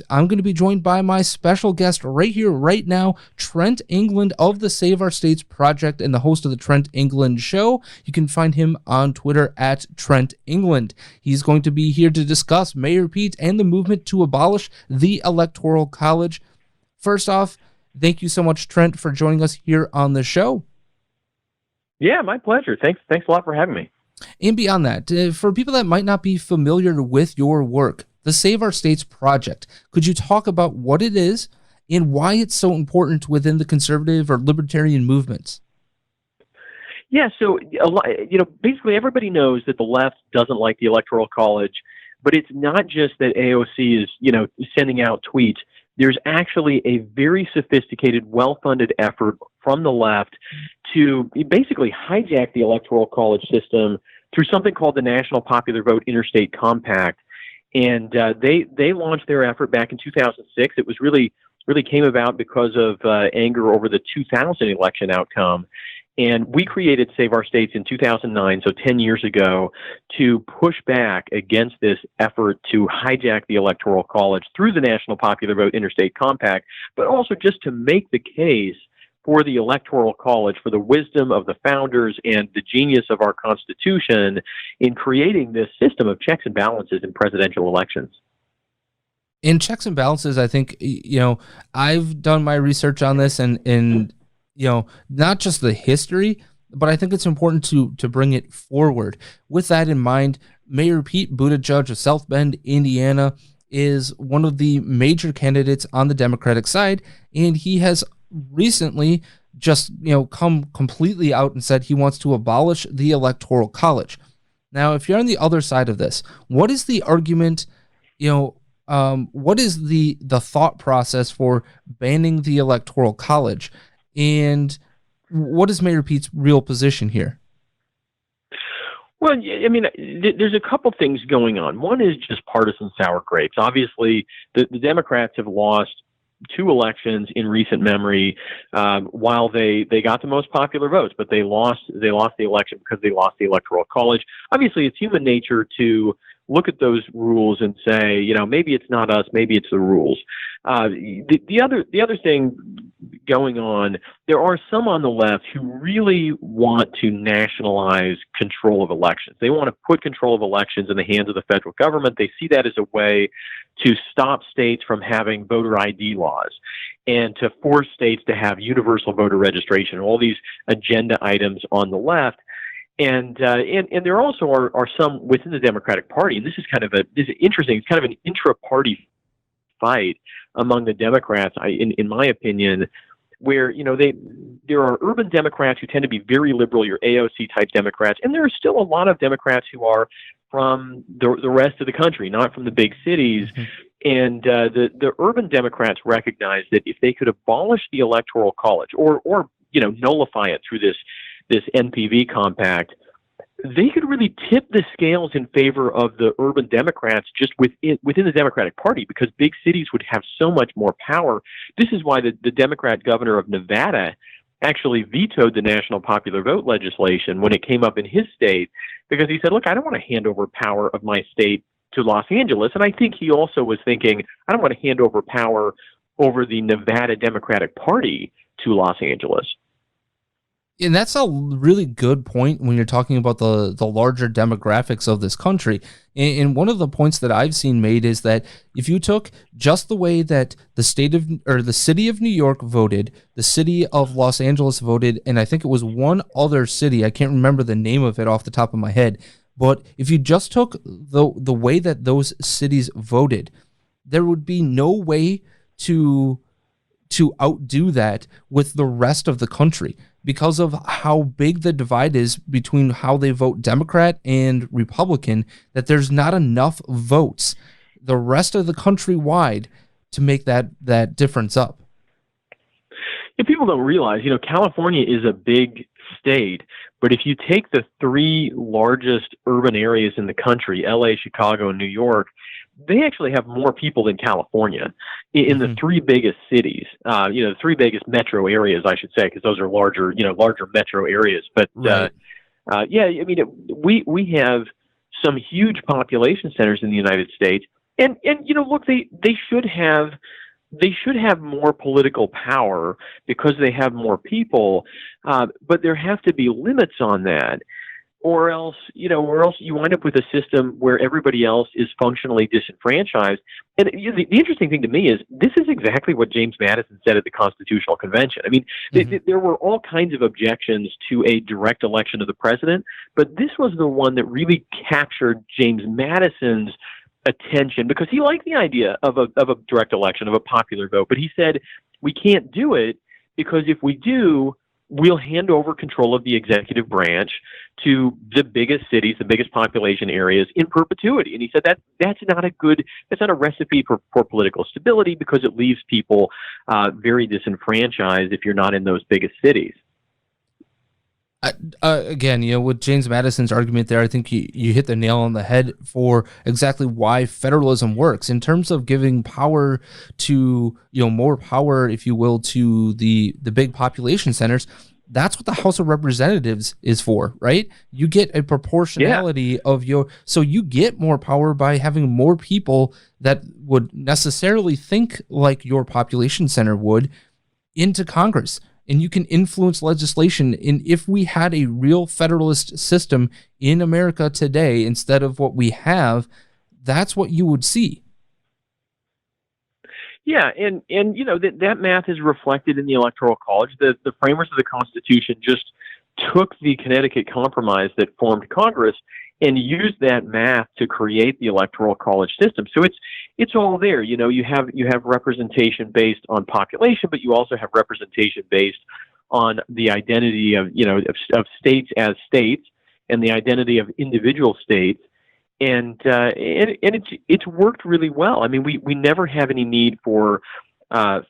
I'm going to be joined by my special guest right here, right now, Trent England of the Save Our States Project and the host of the Trent England Show. You can find him on Twitter at Trent England. He's going to be here to discuss Mayor Pete and the movement to abolish the Electoral College. First off, thank you so much, Trent, for joining us here on the show. Yeah, my pleasure. Thanks a lot for having me. And beyond that, for people that might not be familiar with your work, the Save Our States Project, could you talk about what it is and why it's so important within the conservative or libertarian movements? Yeah, so basically everybody knows that the left doesn't like the Electoral College, but it's not just that AOC is, sending out tweets. There's actually a very sophisticated, well-funded effort from the left to basically hijack the Electoral College system through something called the National Popular Vote Interstate Compact. And they launched their effort back in 2006. It was really came about because of anger over the 2000 election outcome. And we created Save Our States in 2009, so 10 years ago, to push back against this effort to hijack the Electoral College through the National Popular Vote Interstate Compact, but also just to make the case for the Electoral College, for the wisdom of the founders and the genius of our Constitution in creating this system of checks and balances in presidential elections. In checks and balances, I think, I've done my research on this and not just the history, but I think it's important to bring it forward. With that in mind, Mayor Pete Buttigieg of South Bend, Indiana, is one of the major candidates on the Democratic side, and he has recently just come completely out and said he wants to abolish the Electoral College. Now, if you're on the other side of this, what is the argument? What is the thought process for banning the Electoral College, and what is Mayor Pete's real position here? Well, I mean, there's a couple things going on. One is just partisan sour grapes. Obviously, the Democrats have lost two elections in recent memory, while they got the most popular votes, but they lost the election because they lost the Electoral College. Obviously, it's human nature to look at those rules and say, maybe it's not us, maybe it's the rules. The other thing going on, there are some on the left who really want to nationalize control of elections. They want to put control of elections in the hands of the federal government. They see that as a way to stop states from having voter ID laws and to force states to have universal voter registration, all these agenda items on the left. And there also are some within the Democratic Party, and this is interesting. It's kind of an intra-party fight among the Democrats, in my opinion, where there are urban Democrats who tend to be very liberal, your AOC type Democrats, and there are still a lot of Democrats who are from the rest of the country, not from the big cities. Mm-hmm. And the urban Democrats recognize that if they could abolish the Electoral College or nullify it through this NPV compact, they could really tip the scales in favor of the urban Democrats just within the Democratic Party, because big cities would have so much more power. This is why the Democrat governor of Nevada actually vetoed the National Popular Vote legislation when it came up in his state, because he said, look, I don't want to hand over power of my state to Los Angeles. And I think he also was thinking, I don't want to hand over power over the Nevada Democratic Party to Los Angeles. And that's a really good point when you're talking about the larger demographics of this country. And one of the points that I've seen made is that if you took just the way that the city of New York voted, the city of Los Angeles voted, and I think it was one other city, I can't remember the name of it off the top of my head, but if you just took the way that those cities voted, there would be no way to outdo that with the rest of the country, because of how big the divide is between how they vote Democrat and Republican, that there's not enough votes the rest of the country wide to make that difference up. Yeah, people don't realize, California is a big state, but if you take the three largest urban areas in the country, LA, Chicago, and New York, they actually have more people than California in the three biggest cities, the three biggest metro areas, I should say, because those are larger metro areas. But right. We have some huge population centers in the United States, And look, they should have more political power because they have more people, but there have to be limits on that, or else you wind up with a system where everybody else is functionally disenfranchised. And the interesting thing to me is this is exactly what James Madison said at the Constitutional Convention. I mean, there were all kinds of objections to a direct election of the president, but this was the one that really captured James Madison's attention because he liked the idea of a direct election, of a popular vote. But he said, we can't do it because if we do, we'll hand over control of the executive branch to the biggest cities, the biggest population areas in perpetuity. And he said that's not a recipe for political stability because it leaves people very disenfranchised if you're not in those biggest cities. Again, with James Madison's argument there, I think you hit the nail on the head for exactly why federalism works in terms of giving power to, more power, if you will, to the big population centers. That's what the House of Representatives is for, right? You get a proportionality of so you get more power by having more people that would necessarily think like your population center would into Congress. And you can influence legislation. And if we had a real federalist system in America today, instead of what we have, that's what you would see. Yeah, and that math is reflected in the Electoral College. The framers of the Constitution just took the Connecticut Compromise that formed Congress and used that math to create the Electoral College system. So it's all there. You have representation based on population, but you also have representation based on the identity of states as states and the identity of individual states. And it's worked really well. I mean, we never have any need for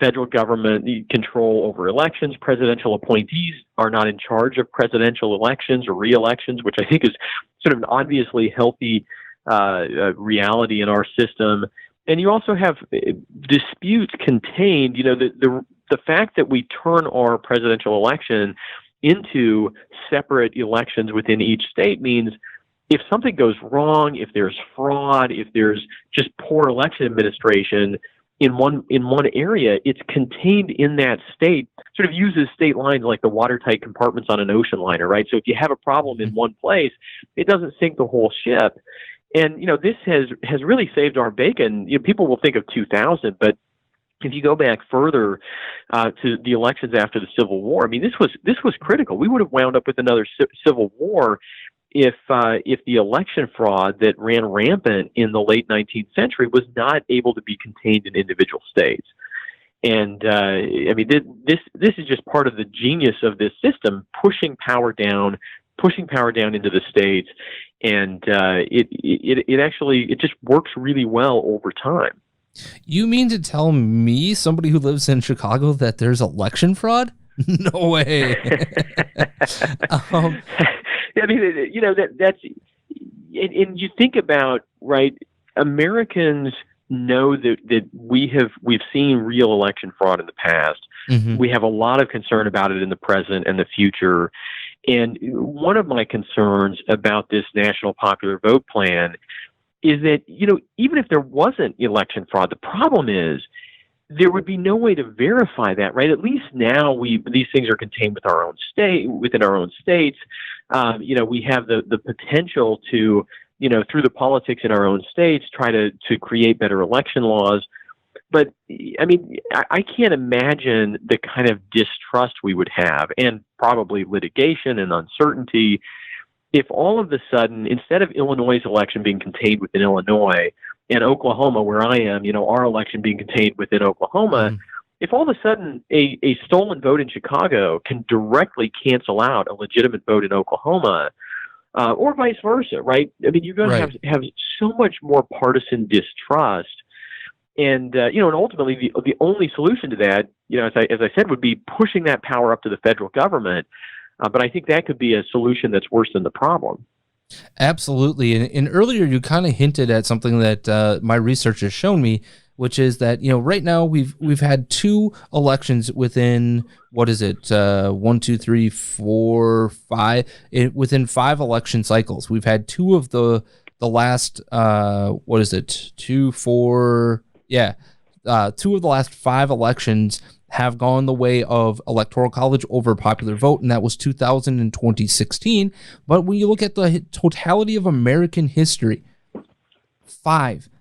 federal government control over elections. Presidential appointees are not in charge of presidential elections or re-elections, which I think is sort of an obviously healthy reality in our system. And you also have disputes contained. The fact that we turn our presidential election into separate elections within each state means if something goes wrong, if there's fraud, if there's just poor election administration in one area, it's contained in that state. Sort of uses state lines like the watertight compartments on an ocean liner, right? So if you have a problem in one place, it doesn't sink the whole ship. And this has really saved our bacon. People will think of 2000, but if you go back further to the elections after the Civil War, I mean, this was critical. We would have wound up with another civil war if the election fraud that ran rampant in the late 19th century was not able to be contained in individual states. And I mean, this is just part of the genius of this system, pushing power down into the states, and it just works really well over time. You mean to tell me, somebody who lives in Chicago, that there's election fraud? No way. I mean, that's, and you think about, right, Americans know that we've seen real election fraud in the past. Mm-hmm. We have a lot of concern about it in the present and the future. And one of my concerns about this National Popular Vote Plan is that, even if there wasn't election fraud, the problem is there would be no way to verify that, right? At least now these things are contained within our own states. We have the potential to, through the politics in our own states, try to create better election laws. But I mean, I can't imagine the kind of distrust we would have, and probably litigation and uncertainty, if all of a sudden, instead of Illinois' election being contained within Illinois, and Oklahoma, where I am, our election being contained within Oklahoma, if all of a sudden a stolen vote in Chicago can directly cancel out a legitimate vote in Oklahoma, or vice versa, right? I mean, you're going to have so much more partisan distrust. And, and ultimately the only solution to that, as I said, would be pushing that power up to the federal government. But I think that could be a solution that's worse than the problem. Absolutely. And earlier you kind of hinted at something that my research has shown me, which is that, right now we've had two elections within, what is it? 1, 2, 3, 4, 5, within 5 election cycles. We've had two of the the last what is it? Two of the last 5 elections have gone the way of Electoral College over popular vote, and that was 2000 and 2016. But when you look at the totality of American history,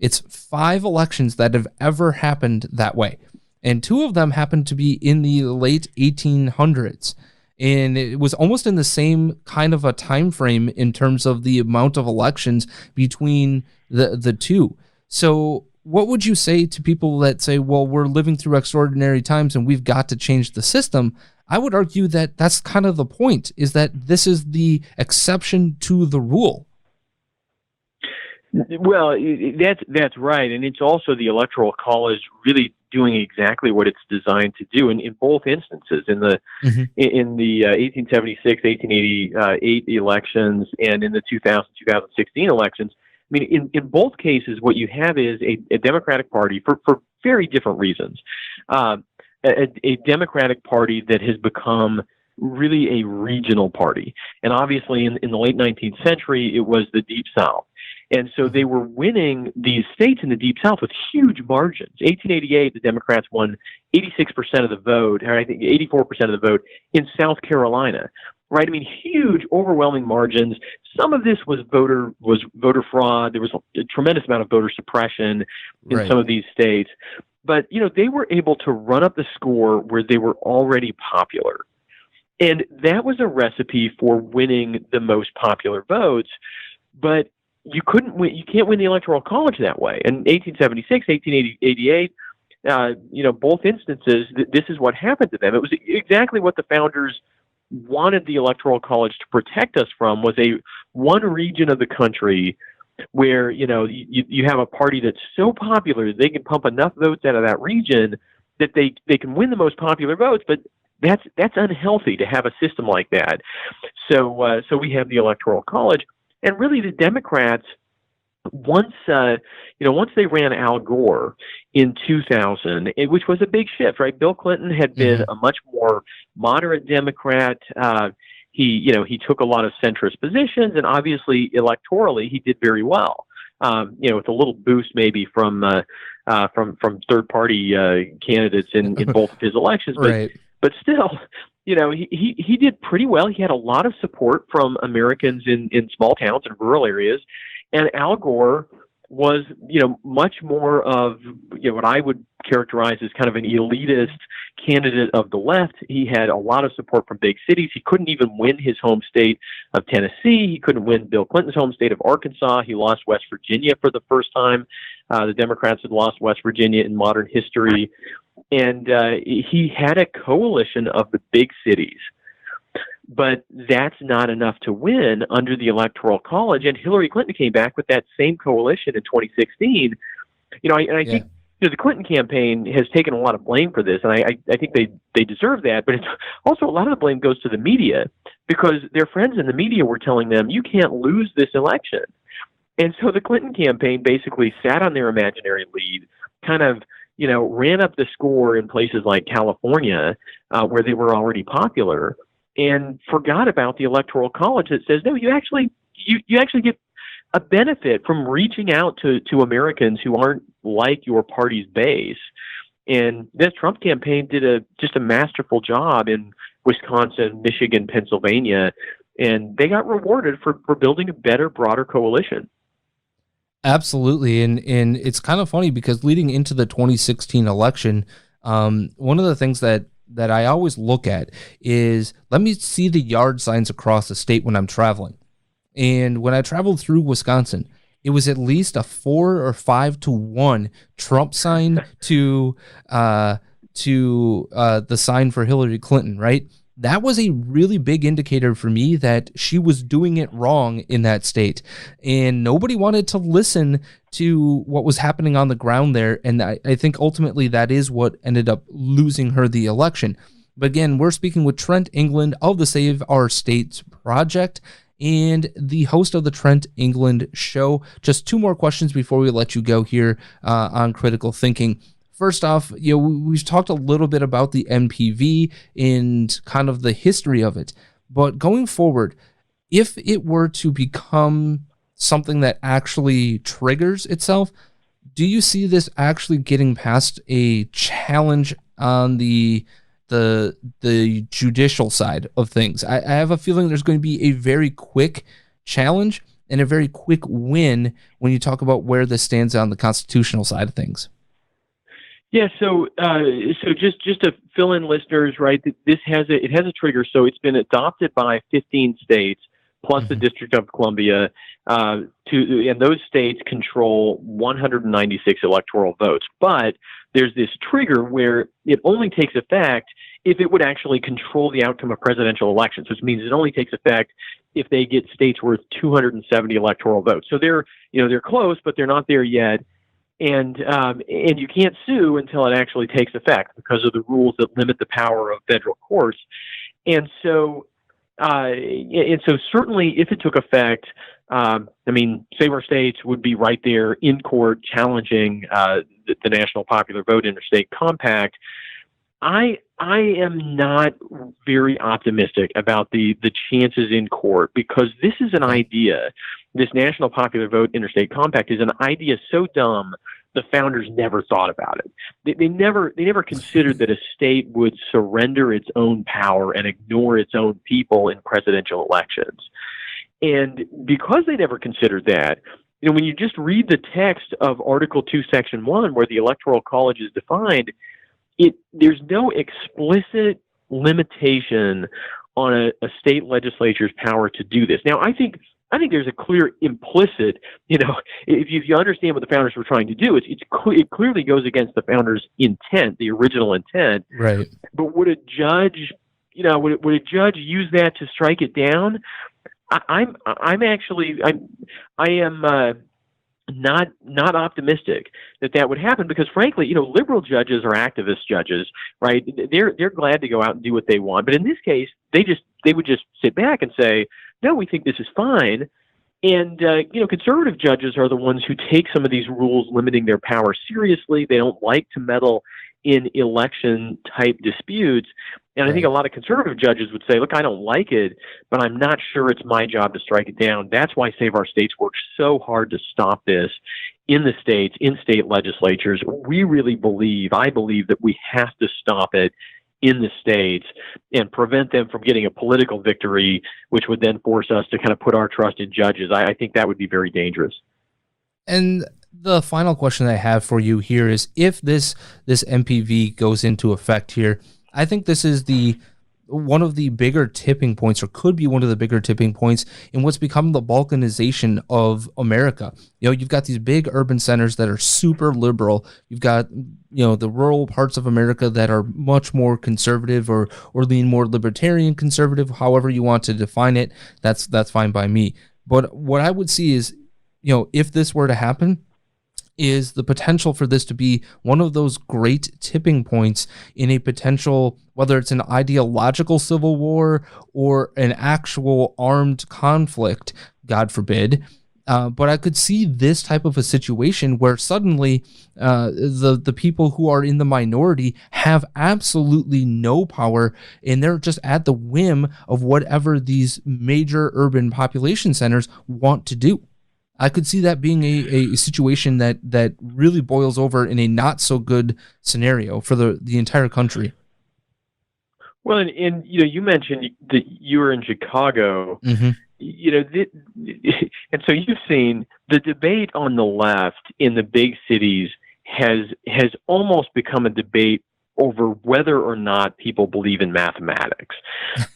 it's 5 elections that have ever happened that way. And 2 of them happened to be in the late 1800s. And it was almost in the same kind of a time frame in terms of the amount of elections between the two. So what would you say to people that say, well, we're living through extraordinary times and we've got to change the system? I would argue that that's kind of the point, is that this is the exception to the rule. Well, that's right, and it's also the Electoral College really doing exactly what it's designed to do. In both instances, in the 1876, 1888 elections, and in the 2016 elections. I mean, in both cases, what you have is a Democratic Party for very different reasons. A Democratic Party that has become really a regional party, and obviously in the late 19th century, it was the Deep South. And so they were winning these states in the Deep South with huge margins. 1888, the Democrats won 86% of the vote, or I think 84% of the vote in South Carolina. Right? I mean, huge, overwhelming margins. Some of this was voter fraud. There was a tremendous amount of voter suppression in some of these states. But, they were able to run up the score where they were already popular. And that was a recipe for winning the most popular votes. But you can't win the Electoral College that way. In 1876, 1888, both instances, this is what happened to them. It was exactly what the founders wanted the Electoral College to protect us from, was one region of the country where, you have a party that's so popular that they can pump enough votes out of that region that they can win the most popular votes, but that's unhealthy to have a system like that. So we have the Electoral College. And really, the Democrats, once they ran Al Gore in 2000, which was a big shift, right? Bill Clinton had been a much more moderate Democrat. He took a lot of centrist positions, and obviously, electorally, he did very well. With a little boost maybe from third party candidates in both of his elections, but still. He did pretty well. He had a lot of support from Americans in small towns and rural areas. And Al Gore was, much more of, what I would characterize as kind of an elitist candidate of the left. He had a lot of support from big cities. He couldn't even win his home state of Tennessee. He couldn't win Bill Clinton's home state of Arkansas. He lost West Virginia for the first time. The Democrats had lost West Virginia in modern history. And he had a coalition of the big cities. But that's not enough to win under the Electoral College. And Hillary Clinton came back with that same coalition in 2016. I think the Clinton campaign has taken a lot of blame for this, and I think they deserve that. But it's also a lot of the blame goes to the media, because their friends in the media were telling them, you can't lose this election. And so the Clinton campaign basically sat on their imaginary lead, kind of ran up the score in places like California, where they were already popular, and forgot about the Electoral College that says, no, you actually get a benefit from reaching out to Americans who aren't like your party's base. And this Trump campaign did just a masterful job in Wisconsin, Michigan, Pennsylvania, and they got rewarded for building a better, broader coalition. Absolutely. And it's kind of funny because leading into the 2016 election, one of the things that I always look at is, let me see the yard signs across the state when I'm traveling. And when I traveled through Wisconsin, it was at least a 4 or 5 to 1 Trump sign to the sign for Hillary Clinton, right? That was a really big indicator for me that she was doing it wrong in that state. And nobody wanted to listen to what was happening on the ground there. And I think ultimately that is what ended up losing her the election. But again, we're speaking with Trent England of the Save Our States Project and the host of the Trent England Show. Just 2 more questions before we let you go here on Critical Thinking. First off, we've talked a little bit about the NPV and kind of the history of it, but going forward, if it were to become something that actually triggers itself. Do you see this actually getting past a challenge on the judicial side of things? I have a feeling there's going to be a very quick challenge and a very quick win when you talk about where this stands on the constitutional side of things. Yeah, so just to fill in listeners, right? This has a trigger. So it's been adopted by 15 states plus the District of Columbia, and those states control 196 electoral votes. But there's this trigger where it only takes effect if it would actually control the outcome of presidential elections, which means it only takes effect if they get states worth 270 electoral votes. So they're close, but they're not there yet. And you can't sue until it actually takes effect because of the rules that limit the power of federal courts. And so certainly if it took effect, Save Our States would be right there in court challenging the National Popular Vote Interstate Compact. I am not very optimistic about the chances in court because this is an idea. This National Popular Vote Interstate Compact is an idea so dumb the founders never thought about it. They never considered that a state would surrender its own power and ignore its own people in presidential elections. And because they never considered that, when you just read the text of Article 2, Section 1, where the Electoral College is defined, there's no explicit limitation on a state legislature's power to do this. Now, I think there's a clear implicit, if you understand what the founders were trying to do, it clearly goes against the founders' intent, the original intent. Right. But would a judge, would a judge use that to strike it down? I am not optimistic that would happen because, frankly, liberal judges are activist judges, right? They're glad to go out and do what they want, but in this case, they would just sit back and say, no, we think this is fine. And conservative judges are the ones who take some of these rules limiting their power seriously. They don't like to meddle in election type disputes. And I think a lot of conservative judges would say, look, I don't like it, but I'm not sure it's my job to strike it down. That's why Save Our States works so hard to stop this in the states, in state legislatures. I believe that we have to stop it in the states and prevent them from getting a political victory, which would then force us to kind of put our trust in judges. I think that would be very dangerous. And the final question I have for you here is, if this MPV goes into effect here, I think this is one of the bigger tipping points, or could be one of the bigger tipping points in what's become the balkanization of America. You've got these big urban centers that are super liberal. You've got, the rural parts of America that are much more conservative or lean more libertarian conservative, however you want to define it. That's fine by me. But what I would see is, if this were to happen, is the potential for this to be one of those great tipping points in a potential, whether it's an ideological civil war or an actual armed conflict, God forbid. But I could see this type of a situation where suddenly the people who are in the minority have absolutely no power, and they're just at the whim of whatever these major urban population centers want to do. I could see that being a situation that really boils over in a not so good scenario for the entire country. Well, and you mentioned that you were in Chicago, and so you've seen the debate on the left in the big cities has almost become a debate over whether or not people believe in mathematics,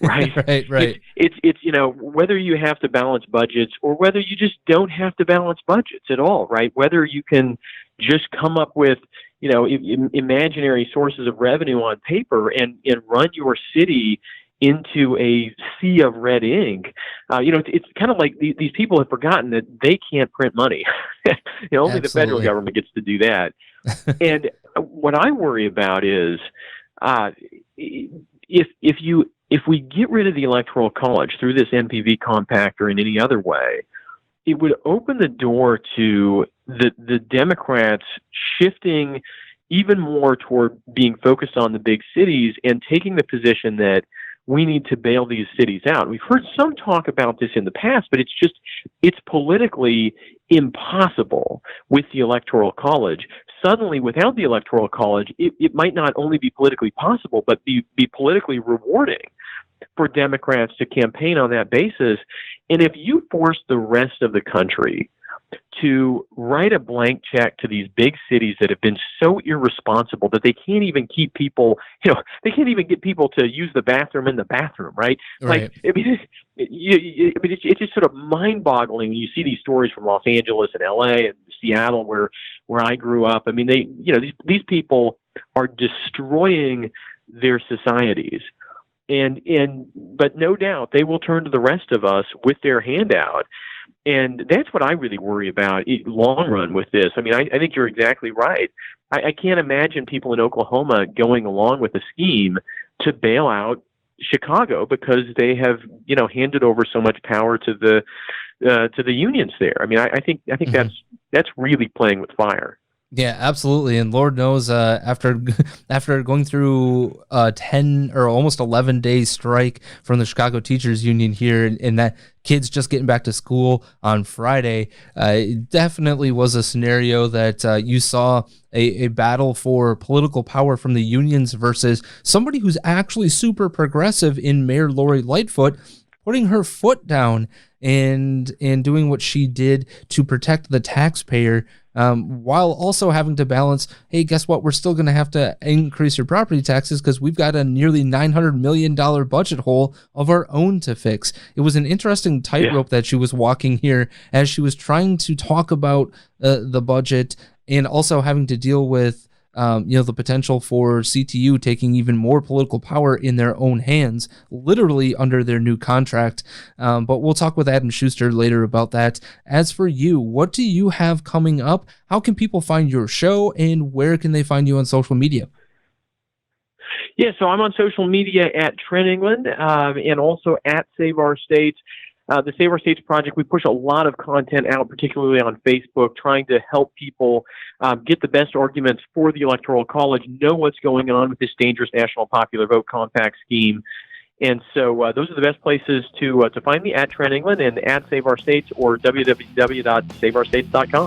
right? right. It's whether you have to balance budgets or whether you just don't have to balance budgets at all, right? Whether you can just come up with imaginary sources of revenue on paper and run your city into a sea of red ink. It's kind of like these people have forgotten that they can't print money. Only the federal government gets to do that. And what I worry about is if we get rid of the Electoral College through this MPV compact or in any other way, it would open the door to the Democrats shifting even more toward being focused on the big cities and taking the position that we need to bail these cities out. We've heard some talk about this in the past, but it's politically impossible with the Electoral College. Suddenly, without the Electoral College, it might not only be politically possible, but be politically rewarding for Democrats to campaign on that basis. And if you force the rest of the country to write a blank check to these big cities that have been so irresponsible that they can't even keep people, they can't even get people to use the bathroom in the bathroom, right? Right. Like, I mean, it's just sort of mind-boggling when you see these stories from Los Angeles and LA and Seattle, where I grew up. I mean, these people are destroying their societies. But no doubt they will turn to the rest of us with their handout. And that's what I really worry about long run with this. I mean, I think you're exactly right. I can't imagine people in Oklahoma going along with a scheme to bail out Chicago because they have, handed over so much power to the unions there. I mean, I think that's really playing with fire. Yeah, absolutely. And Lord knows, after going through a 10 or almost 11-day strike from the Chicago Teachers Union here, and that kids just getting back to school on Friday, it definitely was a scenario that you saw a battle for political power from the unions versus somebody who's actually super progressive in Mayor Lori Lightfoot, putting her foot down and doing what she did to protect the taxpayer, while also having to balance, hey, guess what? We're still going to have to increase your property taxes because we've got a nearly $900 million budget hole of our own to fix. It was an interesting tightrope that she was walking here as she was trying to talk about the budget and also having to deal with the potential for CTU taking even more political power in their own hands, literally under their new contract. But we'll talk with Adam Schuster later about that. As for you, what do you have coming up? How can people find your show, and where can they find you on social media? Yeah, so I'm on social media at Trent England and also at Save Our States. The Save Our States Project, we push a lot of content out, particularly on Facebook, trying to help people get the best arguments for the Electoral College, know what's going on with this dangerous National Popular Vote Compact scheme. And so those are the best places to find me, at Trent England and at Save Our States, or www.saveourstates.com.